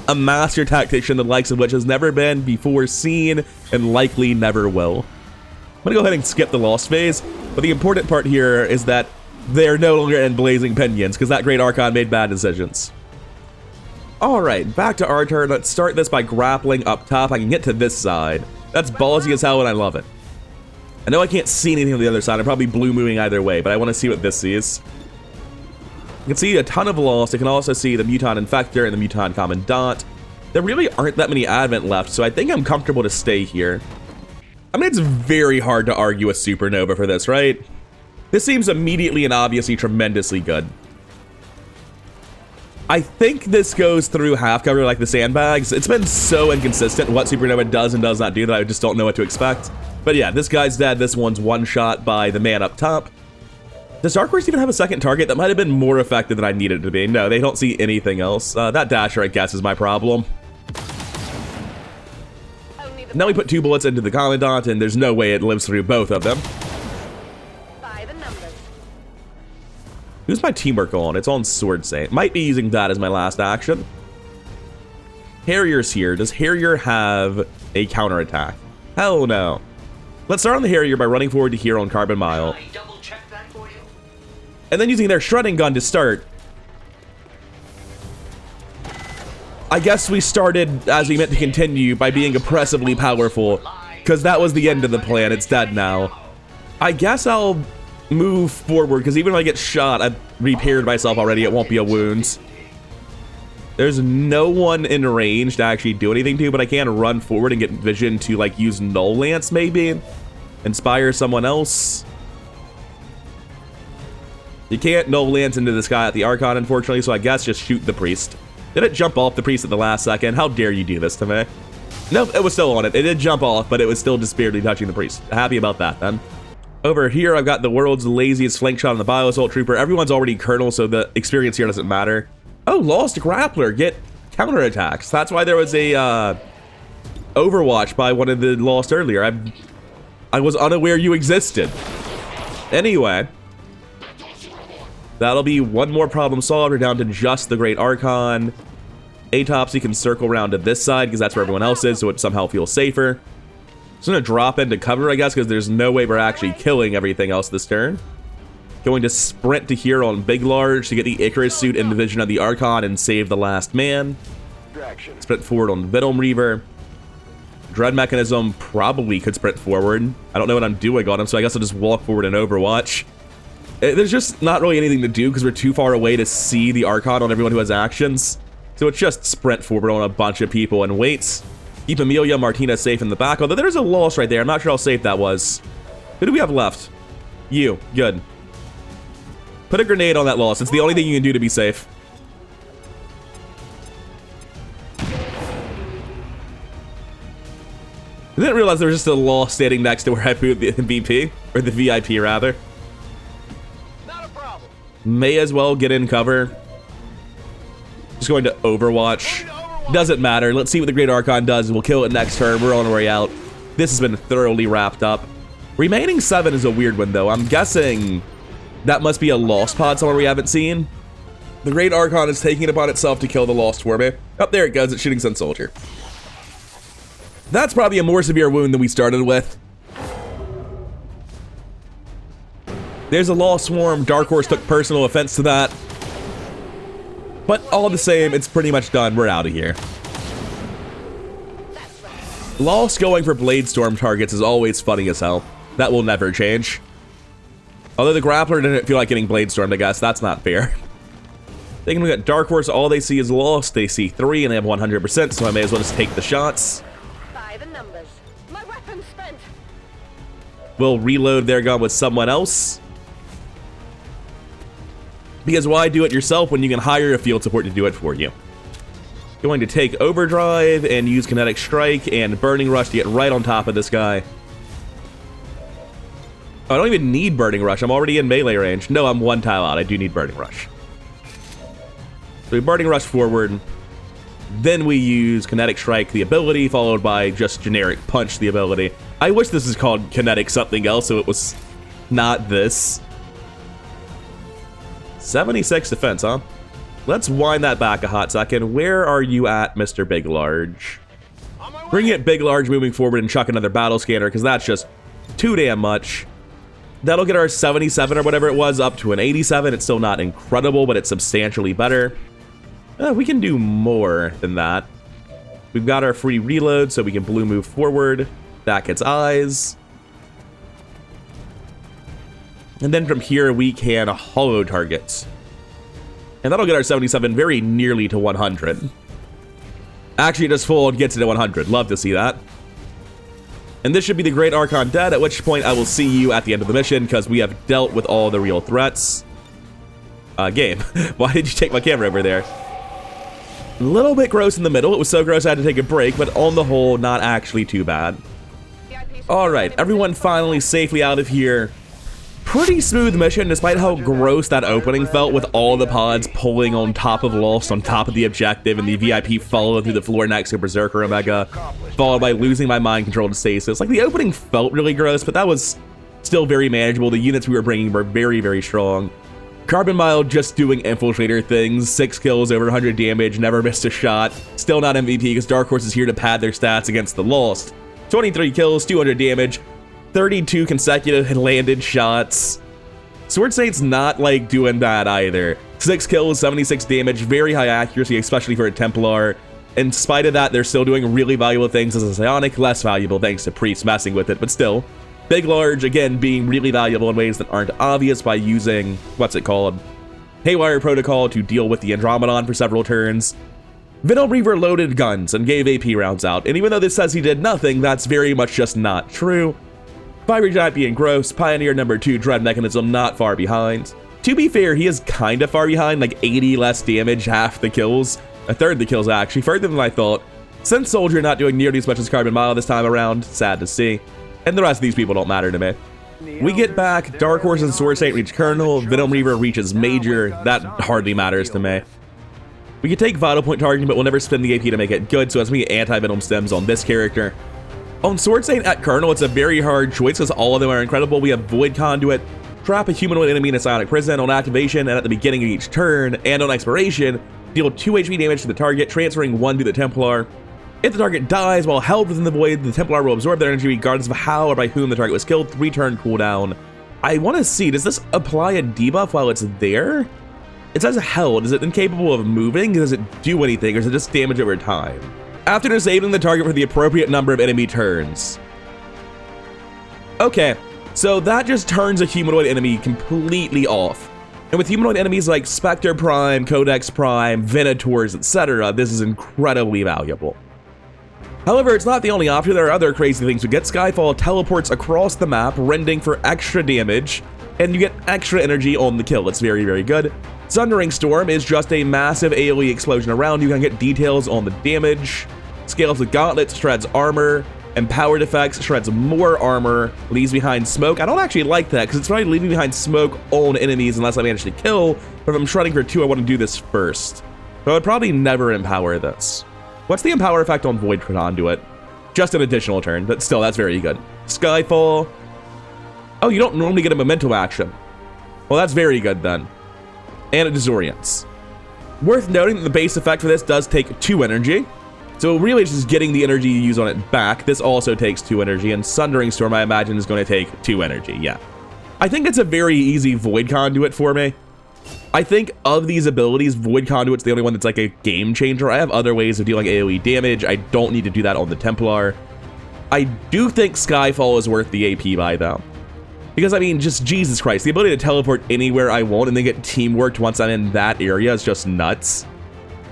A master tactician, the likes of which has never been before seen and likely never will. I'm gonna go ahead and skip the Lost phase, but the important part here is that they're no longer in blazing pinions because that Great Archon made bad decisions. Alright, back to our turn. Let's start this by grappling up top. I can get to this side. That's ballsy as hell and I love it. I know I can't see anything on the other side. I'm probably blue moving either way, but I want to see what this sees. You can see a ton of Lost. You can also see the Mutant Infector and the Mutant Commandant. There really aren't that many Advent left, so I think I'm comfortable to stay here. I mean, it's very hard to argue with Supernova for this, right? This seems immediately and obviously tremendously good. I think this goes through half cover like the sandbags. It's been so inconsistent what Supernova does and does not do that I just don't know what to expect. But yeah, this guy's dead. This one's one shot by the man up top. Does Dark Horse even have a second target? That might have been more effective than I needed it to be. No, they don't see anything else. That Dasher, I guess, is my problem. Now we put 2 bullets into the Commandant, and there's no way it lives through both of them. 5 in numbers. Who's my teamwork on? It's on Sword Saint. Might be using that as my last action. Harrier's here. Does Harrier have a counterattack? Hell no. Let's start on the Harrier by running forward to here on Carbon Mile. And then using their shredding gun to start. I guess we started as we meant to continue by being oppressively powerful, because that was the end of the plan. It's dead now. I guess I'll move forward, because even if I get shot, I've repaired myself already. It won't be a wound. There's no one in range to actually do anything to, but I can run forward and get vision to, like, use Null Lance, maybe? Inspire someone else? You can't Null Lance into this guy at the Archon, unfortunately, so I guess just shoot the Priest. Did it jump off the Priest at the last second? How dare you do this to me? Nope, it was still on it. It did jump off, but it was still just barely touching the Priest. Happy about that, then. Over here, I've got the world's laziest flank shot on the Bio Assault Trooper. Everyone's already Colonel, so the experience here doesn't matter. Oh, lost Grappler. Get counterattacks. That's why there was a Overwatch by one of the lost earlier. I was unaware you existed. Anyway. That'll be one more problem solved. We're down to just the Great Archon. Atopsy can circle around to this side because that's where everyone else is, so it somehow feels safer. Just gonna drop into cover, I guess, because there's no way we're actually killing everything else this turn. Going to sprint to here on Big Large to get the Icarus suit in the vision of the Archon and save the last man. Sprint forward on Venom Reaver. Dread Mechanism probably could sprint forward. I don't know what I'm doing on him, so I guess I'll just walk forward in Overwatch. There's just not really anything to do because we're too far away to see the Archon on everyone who has actions. So it's just sprint forward on a bunch of people and wait. Keep Amelia Martinez safe in the back, although there's a loss right there. I'm not sure how safe that was. Who do we have left? You. Good. Put a grenade on that loss. It's the only thing you can do to be safe. I didn't realize there was just a loss standing next to where I put the VP, or the VIP rather. Not a problem. May as well get in cover. Just going to Overwatch. Doesn't matter. Let's see what the Great Archon does. We'll kill it next turn. We're on our way out. This has been thoroughly wrapped up. Remaining 7 is a weird one, though. I'm guessing that must be a Lost pod somewhere we haven't seen. The Great Archon is taking it upon itself to kill the Lost for me. Up there it goes. It's shooting Sun Soldier. That's probably a more severe wound than we started with. There's a Lost Swarm. Dark Horse took personal offense to that. But all the same, it's pretty much done. We're out of here. Lost going for Blade Storm targets is always funny as hell. That will never change. Although the Grappler didn't feel like getting Blade Stormed, I guess. That's not fair. They can look at Dark Horse. All they see is Lost. They see 3 and they have 100%, so I may as well just take the shots. 5 in numbers. My weapon's spent. We'll reload their gun with someone else. Because why do it yourself when you can hire a field support to do it for you? Going to take Overdrive and use Kinetic Strike and Burning Rush to get right on top of this guy. Oh, I don't even need Burning Rush. I'm already in melee range. No, I'm 1 tile out. I do need Burning Rush. So we Burning Rush forward. Then we use Kinetic Strike, the ability, followed by just generic Punch, the ability. I wish this is called Kinetic something else, so it was not this. 76 defense, huh? Let's wind that back a hot second. Where are you at, Mr. Big Large? Bring it Big Large moving forward and chuck another battle scanner, because that's just too damn much. That'll get our 77 or whatever it was up to an 87. It's still not incredible, but it's substantially better. We can do more than that. We've got our free reload, so we can blue move forward. That gets eyes. And then from here, we can hollow targets. And that'll get our 77 very nearly to 100. Actually, just full and gets it to 100. Love to see that. And this should be the Great Archon dead, at which point I will see you at the end of the mission, because we have dealt with all the real threats. Game. Why did you take my camera over there? A little bit gross in the middle. It was so gross I had to take a break, but on the whole, not actually too bad. Alright, everyone finally safely out of here. pretty smooth mission, despite how gross that opening felt with all the pods pulling on top of Lost, on top of the objective, and the VIP followed through the floor next to Berserker Omega, followed by losing my mind control to stasis. Like, the opening felt really gross, but that was still very manageable. The units we were bringing were very, very strong. Carbon Mile just doing infiltrator things, 6 kills, over 100 damage, never missed a shot. Still not MVP because Dark Horse is here to pad their stats against the Lost. 23 kills, 200 damage, 32 consecutive landed shots. Sword Saint's not like doing bad either. 6 kills, 76 damage, very high accuracy, especially for a Templar. In spite of that, they're still doing really valuable things as a Psionic, less valuable thanks to Priest messing with it, but still. Big Large, again, being really valuable in ways that aren't obvious by using, what's it called? Haywire Protocol to deal with the Andromedon for several turns. Venom Reaver loaded guns and gave AP rounds out, and even though this says he did nothing, that's very much just not true. Fiery Giant being gross, Pioneer number 2 Dread Mechanism not far behind. To be fair, he is kinda far behind, like 80 less damage, half the kills. A third the kills actually, further than I thought. Synth Soldier not doing nearly as much as Carbon Mile this time around, sad to see. And the rest of these people don't matter to me. We get back, Dark Horse and Sword Saint reach Colonel, Venom Reaver reaches Major, that hardly matters to me. We can take Vital Point targeting, but we'll never spend the AP to make it good, so as we get anti-Venom stems on this character. On Sword Saint at Colonel, it's a very hard choice because all of them are incredible. We have Void Conduit, trap a humanoid enemy in a Psionic Prison on activation and at the beginning of each turn, and on expiration, deal 2 HP damage to the target, transferring 1 to the Templar. If the target dies while held within the void, the Templar will absorb their energy regardless of how or by whom the target was killed, 3-turn cooldown. I want to see, does this apply a debuff while it's there? It says held, is it incapable of moving? Does it do anything, or is it just damage over time? After disabling the target for the appropriate number of enemy turns. Okay, so that just turns a humanoid enemy completely off. And with humanoid enemies like Spectre Prime, Codex Prime, Venators, etc., this is incredibly valuable. However, it's not the only option. There are other crazy things. We get Skyfall teleports across the map, rending for extra damage, and you get extra energy on the kill. It's very, very good. Sundering Storm is just a massive AoE explosion around. You can get details on the damage. Scales the Gauntlet, shreds armor. Empowered Effects, shreds more armor. Leaves behind smoke. I don't actually like that, because it's probably leaving behind smoke on enemies unless I manage to kill. But if I'm shredding for 2, I want to do this first. So I would probably never empower this. What's the Empower effect on Void Conduit? Just an additional turn, but still, that's very good. Skyfall. Oh, you don't normally get a Memento action. Well, that's very good then. And it disorients. Worth noting that the base effect for this does take 2 energy. So really it's just getting the energy you use on it back. This also takes 2 energy, and Sundering Storm, I imagine, is going to take 2 energy, yeah. I think it's a very easy Void Conduit for me. I think of these abilities, Void Conduit's the only one that's like a game changer. I have other ways of dealing AoE damage. I don't need to do that on the Templar. I do think Skyfall is worth the AP buy though. Because I mean, just Jesus Christ, the ability to teleport anywhere I want and then get teamworked once I'm in that area is just nuts.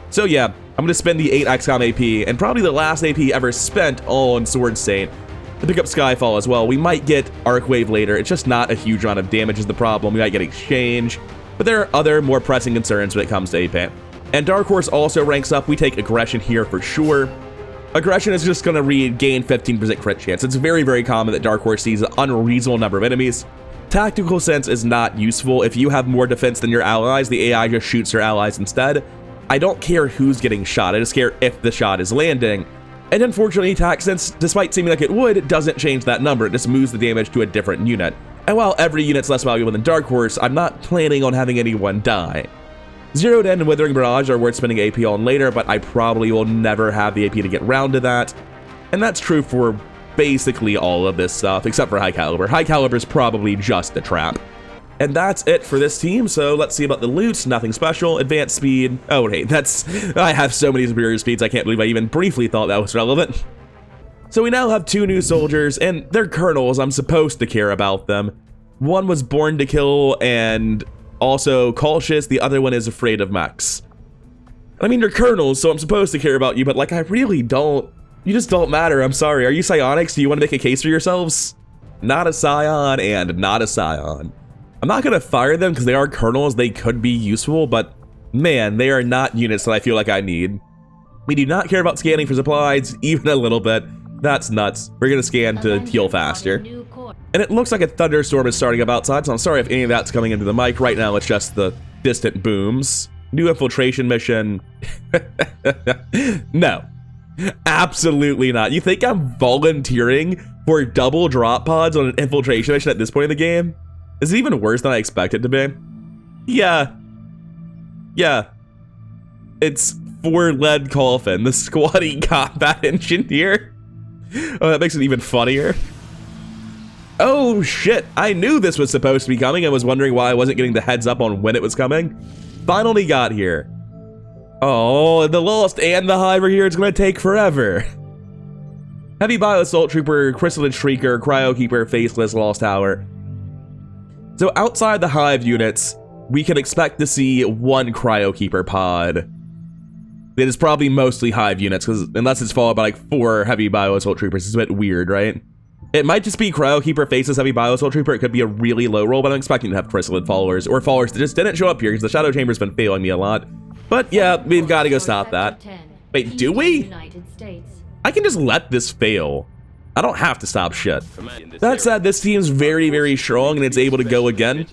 So yeah, I'm gonna spend the 8 XCOM AP, and probably the last AP ever spent on Sword Saint, to pick up Skyfall as well. We might get Arcwave later. It's just not a huge amount of damage is the problem. We might get Exchange. But there are other more pressing concerns when it comes to AP. And Dark Horse also ranks up. We take Aggression here for sure. Aggression is just going to regain 15% crit chance. It's very, very common that Dark Horse sees an unreasonable number of enemies. Tactical Sense is not useful. If you have more defense than your allies, the AI just shoots your allies instead. I don't care who's getting shot. I just care if the shot is landing. And unfortunately, Tac Sense, despite seeming like it would, it doesn't change that number. It just moves the damage to a different unit. And while every unit's less valuable than Dark Horse, I'm not planning on having anyone die. Zeroed End and Withering Barrage are worth spending AP on later, but I probably will never have the AP to get round to that. And that's true for basically all of this stuff, except for High Caliber. High Caliber is probably just a trap. And that's it for this team, so let's see about the loot. Nothing special. Advanced speed. Oh, wait, I have so many superior speeds, I can't believe I even briefly thought that was relevant. So we now have 2 new soldiers, and they're colonels. I'm supposed to care about them. One was born to kill and also cautious. The other one is afraid of mechs. I mean, you're colonels, so I'm supposed to care about you, but like, I really don't. You just don't matter. I'm sorry. Are you psionics? Do you want to make a case for yourselves? Not a scion and not a scion. I'm not going to fire them because they are colonels. They could be useful, but man, they are not units that I feel like I need. We do not care about scanning for supplies, even a little bit. That's nuts. We're going to scan to heal faster. And it looks like a thunderstorm is starting up outside, so I'm sorry if any of that's coming into the mic. Right now, it's just the distant booms. New infiltration mission. No. Absolutely not. You think I'm volunteering for double drop pods on an infiltration mission at this point in the game? Is it even worse than I expect it to be? Yeah. Yeah. It's for lead coffin, the squatty combat engineer. Oh, that makes it even funnier. Oh shit, I knew this was supposed to be coming. I was wondering why I wasn't getting the heads up on when it was coming. Finally got here. Oh, the Lost and the Hive are here. It's gonna take forever. Heavy Bio Assault Trooper, Chrysalid Shrieker, Cryo Keeper, Faceless, Lost Tower. So outside the Hive units, we can expect to see one Cryo Keeper pod. It is probably mostly Hive units, because unless it's followed by like 4 Heavy Bio Assault Troopers, it's a bit weird, right? It might just be Cryo Keeper, Faceless, Heavy Bio Assault Trooper. It could be a really low roll, but I'm expecting to have Chrysalid followers, or followers that just didn't show up here, because the Shadow Chamber's been failing me a lot. But yeah, we've got to go stop that. Wait, do we? I can just let this fail. I don't have to stop shit. That said, this team's very, very strong, and it's able to go again.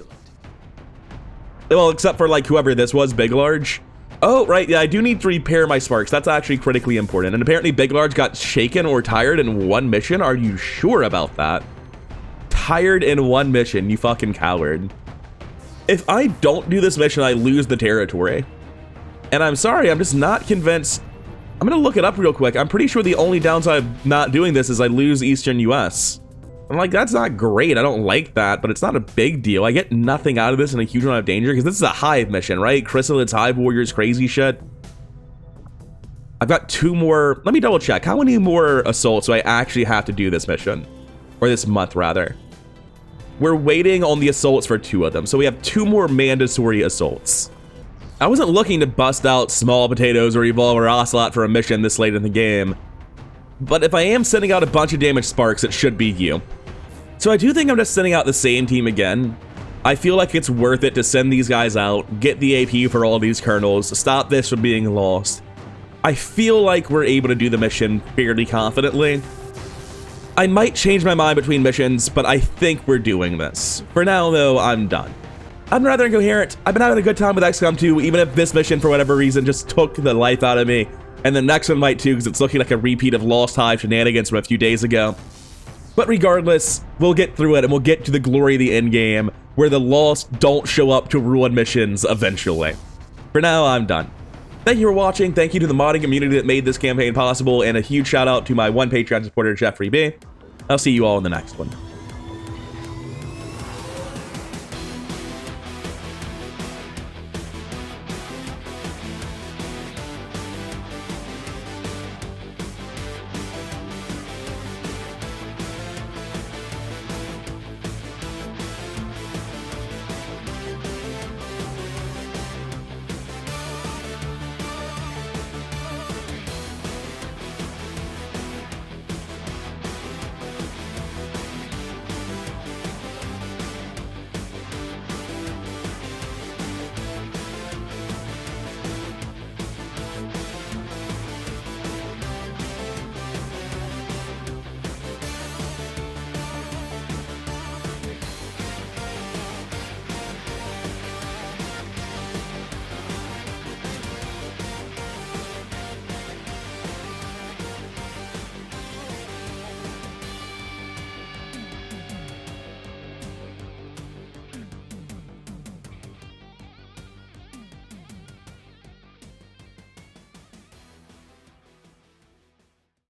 Well, except for like whoever this was, Big Large. Oh, right, yeah, I do need to repair my sparks. That's actually critically important. And apparently Big Large got shaken or tired in one mission. Are you sure about that? Tired in one mission, you fucking coward. If I don't do this mission, I lose the territory. And I'm sorry, I'm just not convinced. I'm gonna look it up real quick. I'm pretty sure the only downside of not doing this is I lose Eastern US. I'm like, that's not great. I don't like that, but it's not a big deal. I get nothing out of this in a huge amount of danger because this is a Hive mission, right? Chrysalid's Hive Warriors, crazy shit. I've got 2 more. Let me double check. How many more assaults do I actually have to do this mission? Or this month, rather. We're waiting on the assaults for 2 of them. So we have 2 more mandatory assaults. I wasn't looking to bust out Small Potatoes or Evolve or Ocelot for a mission this late in the game. But if I am sending out a bunch of damaged sparks, it should be you. So I do think I'm just sending out the same team again. I feel like it's worth it to send these guys out, get the AP for all these kernels, stop this from being lost. I feel like we're able to do the mission fairly confidently. I might change my mind between missions, but I think we're doing this. For now, though, I'm done. I'm rather incoherent. I've been having a good time with XCOM 2, even if this mission, for whatever reason, just took the life out of me. And the next one might too, because it's looking like a repeat of Lost Hive shenanigans from a few days ago. But regardless, we'll get through it, and we'll get to the glory of the endgame, where the Lost don't show up to ruin missions eventually. For now, I'm done. Thank you for watching. Thank you to the modding community that made this campaign possible, and a huge shout out to my one Patreon supporter, Jeffrey B. I'll see you all in the next one.